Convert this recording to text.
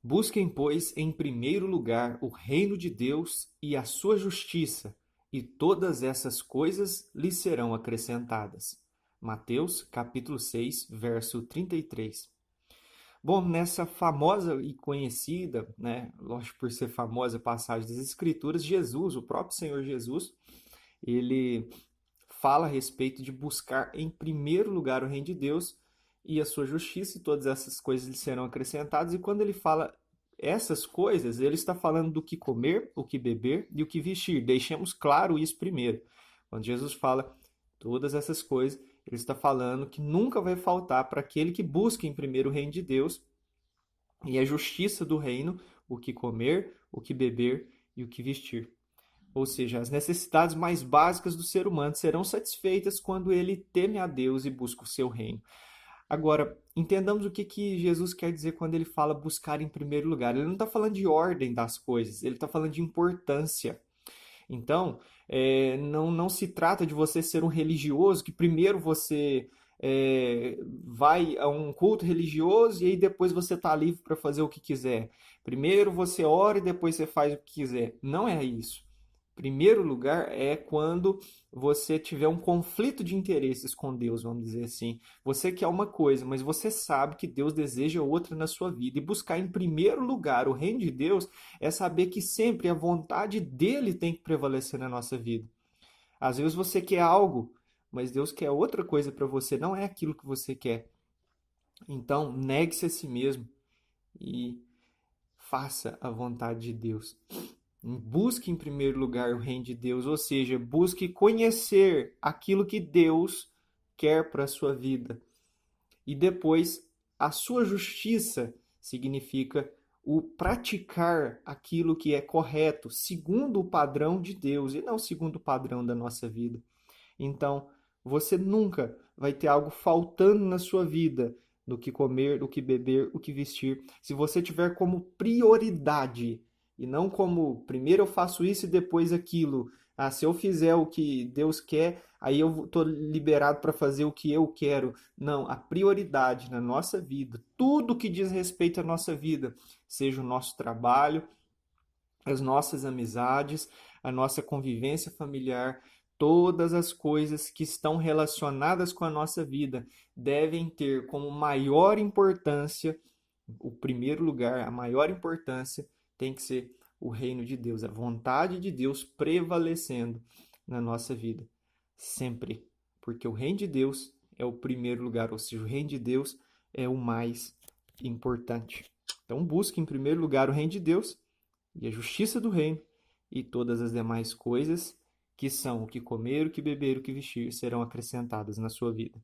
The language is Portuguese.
Busquem, pois, em primeiro lugar o reino de Deus e a sua justiça, e todas essas coisas lhes serão acrescentadas. Mateus, capítulo 6, verso 33. Bom, nessa famosa e conhecida, né, lógico por ser famosa passagem das Escrituras, Jesus, o próprio Senhor Jesus, ele fala a respeito de buscar em primeiro lugar o reino de Deus e a sua justiça, e todas essas coisas lhe serão acrescentadas. E quando ele fala essas coisas, ele está falando do que comer, o que beber e o que vestir. Deixemos claro isso primeiro. Quando Jesus fala todas essas coisas, ele está falando que nunca vai faltar para aquele que busca em primeiro o reino de Deus e a justiça do reino, o que comer, o que beber e o que vestir. Ou seja, as necessidades mais básicas do ser humano serão satisfeitas quando ele teme a Deus e busca o seu reino. Agora, entendamos o que Jesus quer dizer quando ele fala buscar em primeiro lugar. Ele não está falando de ordem das coisas, ele está falando de importância. Então, não se trata de você ser um religioso que primeiro você vai a um culto religioso e aí depois você está livre para fazer o que quiser. Primeiro você ora e depois você faz o que quiser. Não é isso. Primeiro lugar é quando você tiver um conflito de interesses com Deus, vamos dizer assim. Você quer uma coisa, mas você sabe que Deus deseja outra na sua vida. E buscar em primeiro lugar o reino de Deus é saber que sempre a vontade dele tem que prevalecer na nossa vida. Às vezes você quer algo, mas Deus quer outra coisa para você, não é aquilo que você quer. Então, negue-se a si mesmo e faça a vontade de Deus. Busque em primeiro lugar o reino de Deus, ou seja, busque conhecer aquilo que Deus quer para a sua vida. E depois, a sua justiça significa o praticar aquilo que é correto, segundo o padrão de Deus e não segundo o padrão da nossa vida. Então, você nunca vai ter algo faltando na sua vida do que comer, do que beber, o que vestir, se você tiver como prioridade e não como primeiro eu faço isso e depois aquilo. Ah, se eu fizer o que Deus quer, aí eu estou liberado para fazer o que eu quero. Não, a prioridade na nossa vida, tudo que diz respeito à nossa vida, seja o nosso trabalho, as nossas amizades, a nossa convivência familiar, todas as coisas que estão relacionadas com a nossa vida devem ter como maior importância, o primeiro lugar, a maior importância tem que ser o reino de Deus, a vontade de Deus prevalecendo na nossa vida, sempre. Porque o reino de Deus é o primeiro lugar, ou seja, o reino de Deus é o mais importante. Então, busque em primeiro lugar o reino de Deus e a justiça do reino, e todas as demais coisas, que são o que comer, o que beber, o que vestir, serão acrescentadas na sua vida.